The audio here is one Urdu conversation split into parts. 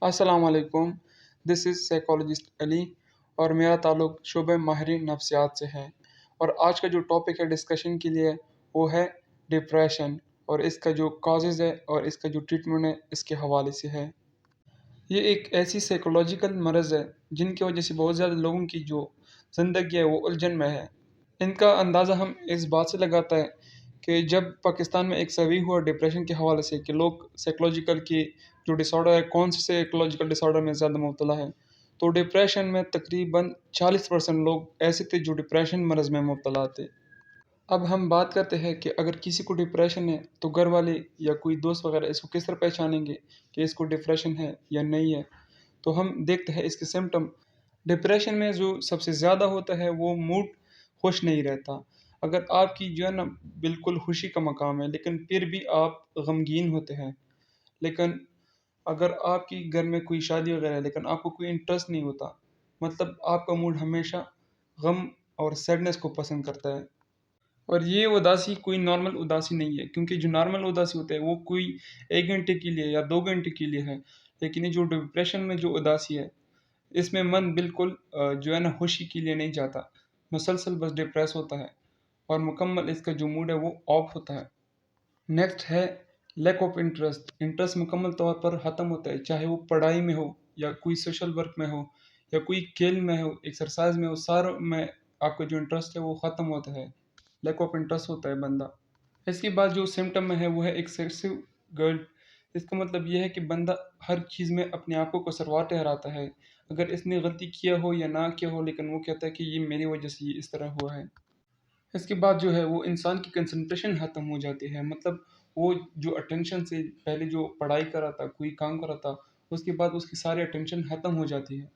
السلام علیکم، دس از سائیکالوجسٹ علی اور میرا تعلق شعبہ ماہرین نفسیات سے ہے، اور آج کا جو ٹاپک ہے ڈسکشن کے لیے وہ ہے ڈپریشن، اور اس کا جو کازز ہے اور اس کا جو ٹریٹمنٹ ہے اس کے حوالے سے ہے۔ یہ ایک ایسی سائیکولوجیکل مرض ہے جن کی وجہ سے بہت زیادہ لوگوں کی جو زندگی ہے وہ الجھن میں ہے۔ ان کا اندازہ ہم اس بات سے لگاتا ہے کہ جب پاکستان میں ایک سروے ہوا ڈپریشن کے حوالے سے کہ لوگ سائیکولوجیکل کی جو ڈس آرڈر ہے کون سے سائیکولوجیکل ڈس آرڈر میں زیادہ مبتلا ہے، تو ڈپریشن میں تقریباً 40% لوگ ایسے تھے جو ڈپریشن مرض میں مبتلا تھے۔ اب ہم بات کرتے ہیں کہ اگر کسی کو ڈپریشن ہے تو گھر والے یا کوئی دوست وغیرہ اس کو کس طرح پہچانیں گے کہ اس کو ڈپریشن ہے یا نہیں ہے، تو ہم دیکھتے ہیں اس کے سمٹم۔ ڈپریشن میں جو سب سے زیادہ ہوتا ہے وہ موڈ خوش نہیں رہتا۔ اگر آپ کی جو ہے نا بالکل خوشی کا مقام ہے لیکن پھر بھی آپ غمگین ہوتے ہیں، لیکن اگر آپ کی گھر میں کوئی شادی وغیرہ ہے لیکن آپ کو کوئی انٹرسٹ نہیں ہوتا، مطلب آپ کا موڈ ہمیشہ غم اور سیڈنس کو پسند کرتا ہے۔ اور یہ اداسی کوئی نارمل اداسی نہیں ہے، کیونکہ جو نارمل اداسی ہوتا ہے وہ کوئی 1 گھنٹے کے لیے یا 2 گھنٹے کے لیے ہے، لیکن یہ جو ڈپریشن میں جو اداسی ہے اس میں من بالکل جو ہے نا خوشی کے لیے نہیں جاتا، مسلسل بس ڈپریس ہوتا ہے اور مکمل اس کا جو موڈ ہے وہ آف ہوتا ہے۔ نیکسٹ ہے لیک آف انٹرسٹ۔ انٹرسٹ مکمل طور پر ختم ہوتا ہے، چاہے وہ پڑھائی میں ہو یا کوئی سوشل ورک میں ہو یا کوئی کھیل میں ہو، ایکسرسائز میں ہو، ساروں میں آپ کا جو انٹرسٹ ہے وہ ختم ہوتا ہے، لیک آف انٹرسٹ ہوتا ہے بندہ۔ اس کے بعد جو سمٹم میں ہے وہ ہے ایکسیسو گلٹ۔ اس کا مطلب یہ ہے کہ بندہ ہر چیز میں اپنے آپ کو قصوروار ٹھہراتا ہے، اگر اس نے غلطی کیا ہو یا نہ کیا ہو، لیکن وہ کہتا ہے کہ یہ میری وجہ سے یہ اس طرح ہوا ہے۔ اس کے بعد جو ہے وہ انسان کی کنسنٹریشن ختم ہو جاتی ہے، مطلب وہ جو اٹینشن سے پہلے جو پڑھائی کر رہا تھا، کوئی کام کر رہا تھا، اس کے بعد اس کی ساری اٹینشن ختم ہو جاتی ہے۔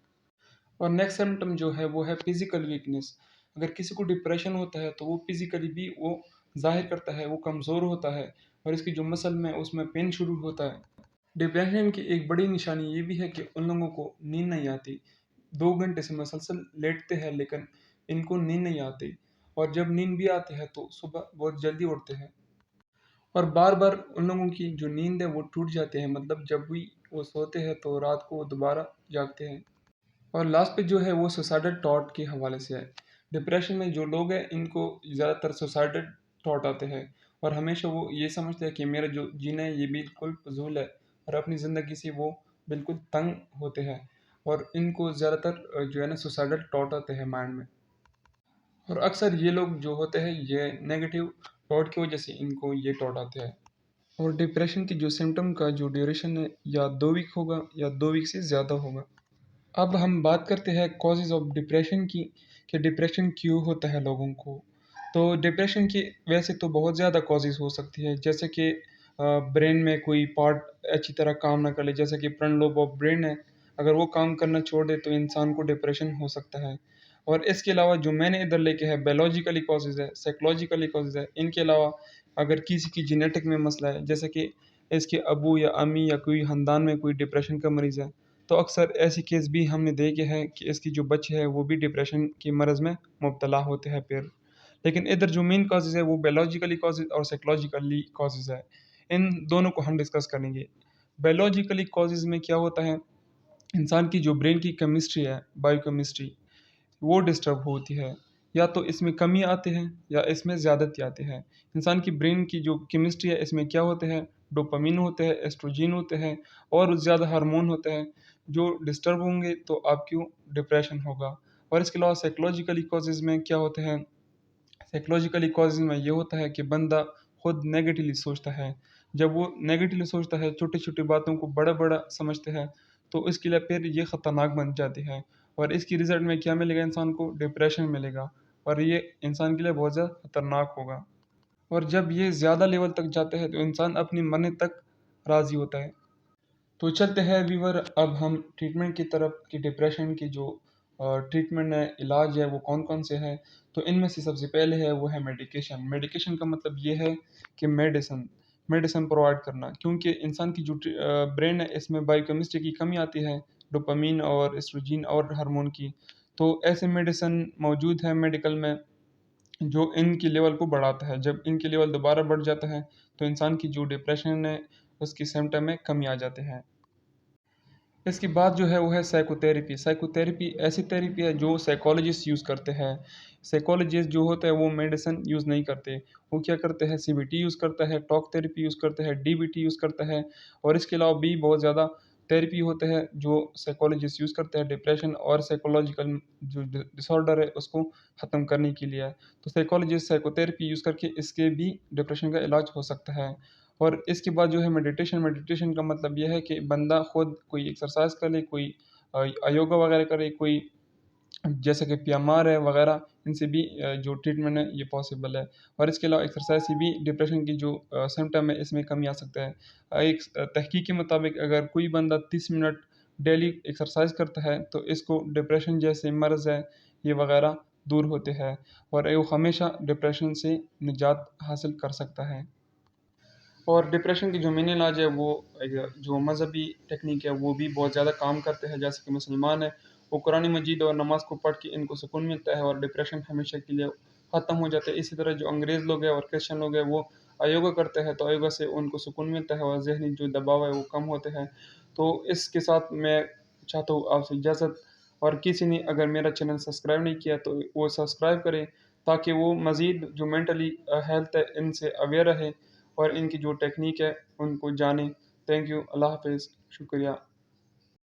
اور نیکسٹ سمٹم جو ہے وہ ہے فزیکل ویکنیس۔ اگر کسی کو ڈپریشن ہوتا ہے تو وہ فزیکلی بھی وہ ظاہر کرتا ہے، وہ کمزور ہوتا ہے اور اس کی جو مسل میں اس میں پین شروع ہوتا ہے۔ ڈپریشن کی ایک بڑی نشانی یہ بھی ہے کہ ان لوگوں کو نیند نہیں آتی، 2 گھنٹے سے مسلسل لیٹتے ہیں لیکن ان کو نیند نہیں آتی، اور جب نیند بھی آتی ہے تو صبح بہت جلدی اٹھتے ہیں، اور بار بار ان لوگوں کی جو نیند ہے وہ ٹوٹ جاتے ہیں، مطلب جب بھی وہ سوتے ہیں تو رات کو وہ دوبارہ جاگتے ہیں۔ اور لاسٹ پہ جو ہے وہ سوسائڈل تھاٹ کے حوالے سے ہے۔ ڈپریشن میں جو لوگ ہیں ان کو زیادہ تر سوسائڈل تھاٹ آتے ہیں، اور ہمیشہ وہ یہ سمجھتے ہیں کہ میرا جو جینا ہے یہ بالکل فضول ہے، اور اپنی زندگی سے وہ بالکل تنگ ہوتے ہیں، اور ان کو زیادہ تر جو ہے نا سوسائڈل تھاٹ آتے ہیں مائنڈ میں۔ اور اکثر یہ لوگ جو ہوتے ہیں یہ نیگیٹو تھاٹ کی وجہ سے ان کو یہ تھاٹ آتے ہیں۔ اور ڈپریشن کی جو سمٹم کا جو ڈیوریشن ہے یا 2 ویک ہوگا یا 2 ویک سے زیادہ ہوگا۔ اب ہم بات کرتے ہیں کازز آف ڈپریشن کی، کہ ڈپریشن کیوں ہوتا ہے لوگوں کو۔ تو ڈپریشن کی ویسے تو بہت زیادہ کازز ہو سکتی ہے، جیسے کہ برین میں کوئی پارٹ اچھی طرح کام نہ کرے، جیسے کہ فرنٹ لوب آف برین ہے، اگر وہ کام کرنا چھوڑ دے تو انسان کو ڈپریشن ہو سکتا ہے۔ اور اس کے علاوہ جو میں نے ادھر لے کے ہے بیولوجیکلی کازز ہے، سائیکولوجیکلی کازز ہے، ان کے علاوہ اگر کسی کی جینیٹک میں مسئلہ ہے، جیسے کہ اس کے ابو یا امی یا کوئی خاندان میں کوئی ڈپریشن کا مریض ہے، تو اکثر ایسی کیس بھی ہم نے دیکھے ہیں کہ اس کی جو بچے ہے وہ بھی ڈپریشن کی مرض میں مبتلا ہوتے ہیں پھر۔ لیکن ادھر جو مین کازز ہے وہ بیولوجیکلی کازز اور سائیکولوجیکلی کازز ہے، ان دونوں کو ہم ڈسکس کریں گے۔ بیولوجیکلی کازز میں کیا ہوتا ہے، انسان کی جو برین کی کیمسٹری ہے، بائیو کیمسٹری، وہ ڈسٹرب ہوتی ہے، یا تو اس میں کمی آتے ہیں یا اس میں زیادتی آتے ہیں۔ انسان کی برین کی جو کیمسٹری ہے اس میں کیا ہوتے ہیں، ڈوپامین ہوتے ہیں، ایسٹروجین ہوتے ہیں اور زیادہ ہارمون ہوتے ہیں، جو ڈسٹرب ہوں گے تو آپ کو ڈپریشن ہوگا۔ اور اس کے علاوہ سائیکولوجیکلی کازز میں کیا ہوتے ہیں، سائیکولوجیکلی کازز میں یہ ہوتا ہے کہ بندہ خود نیگیٹیولی سوچتا ہے، جب وہ نیگیٹیولی سوچتا ہے، چھوٹی چھوٹی باتوں کو بڑا بڑا سمجھتے ہیں، تو اس کے لیے پھر یہ خطرناک بن جاتی ہے، اور اس کی رزلٹ میں کیا ملے گا، انسان کو ڈپریشن ملے گا، اور یہ انسان کے لیے بہت زیادہ خطرناک ہوگا۔ اور جب یہ زیادہ لیول تک جاتے ہیں تو انسان اپنی مرنے تک راضی ہوتا ہے۔ تو چلتے ہیں ویور، اب ہم ٹریٹمنٹ کی طرف، کہ ڈپریشن کی جو ٹریٹمنٹ ہے، علاج ہے، وہ کون کون سے ہیں۔ تو ان میں سے سب سے پہلے ہے وہ ہے میڈیکیشن۔ میڈیکیشن کا مطلب یہ ہے کہ میڈیسن پرووائڈ کرنا، کیونکہ انسان کی جو برین ہے اس میں بائیو کیمسٹری کی کمی آتی ہے، ڈوپامین اور ایسٹروجین اور ہارمون کی، تو ایسے میڈیسن موجود ہے میڈیکل میں جو ان کی لیول کو بڑھاتا ہے۔ جب ان کی لیول دوبارہ بڑھ جاتا ہے تو انسان کی جو ڈپریشن ہے اس کی سمٹم میں کمی آ جاتے ہیں۔ اس کی بات جو ہے وہ ہے سائیکو تھیریپی ایسی تھیریپی ہے جو سائیکالوجسٹ یوز کرتے ہیں. سائیکالوجسٹ جو ہوتا ہے وہ میڈیسن یوز نہیں کرتے. وہ کیا کرتے ہیں، سی بی ٹی یوز کرتا ہے، ٹاک تھیریپی یوز کرتا ہے، ڈی بی ٹی یوز کرتا ہے، اور اس کے علاوہ بھی بہت زیادہ تھیریپی ہوتے ہیں جو سائیکالوجسٹ یوز کرتے ہیں ڈپریشن اور سائیکولوجیکل جو ڈس آرڈر ہے اس کو ختم کرنے کے لیے. تو سائیکالوجسٹ سائیکو تھیریپی یوز کر کے اس کے بھی ڈپریشن کا علاج ہو سکتا ہے. اور اس کے بعد جو ہے میڈیٹیشن کا مطلب یہ ہے کہ بندہ خود کوئی ایکسرسائز کر لے، کوئی یوگا وغیرہ کرے، کوئی جیسے کہ پی ایم آر ہے وغیرہ، ان سے بھی جو ٹریٹمنٹ ہے یہ پاسبل ہے. اور اس کے علاوہ ایکسرسائز سے بھی ڈپریشن کی جو سمٹم ہے اس میں کمی آ سکتا ہے. ایک تحقیق کے مطابق اگر کوئی بندہ 30 منٹ ڈیلی ایکسرسائز کرتا ہے تو اس کو ڈپریشن جیسے مرض ہے یہ وغیرہ دور ہوتے ہیں، اور وہ ہمیشہ ڈپریشن سے نجات حاصل کر سکتا ہے. اور ڈپریشن کی جو مین علاج ہے وہ جو مذہبی ٹیکنیک ہے وہ بھی بہت زیادہ کام کرتے ہیں. جیسے کہ مسلمان ہے وہ قرآن مجید اور نماز کو پڑھ کے ان کو سکون ملتا ہے اور ڈپریشن ہمیشہ کے لیے ختم ہو جاتا ہے. اسی طرح جو انگریز لوگ ہیں اور کرسچن لوگ ہیں وہ یوگا کرتے ہیں تو یوگا سے ان کو سکون ملتا ہے اور ذہنی جو دباؤ ہے وہ کم ہوتے ہیں. تو اس کے ساتھ میں چاہتا ہوں آپ سے اجازت. اور کسی نے اگر میرا چینل سبسکرائب نہیں کیا تو وہ سبسکرائب کرے تاکہ وہ مزید جو مینٹلی ہیلتھ ہے ان سے اویئر رہے اور ان کی جو ٹیکنیک ہے ان کو جانیں. Thank you. اللہ حافظ. شکریہ.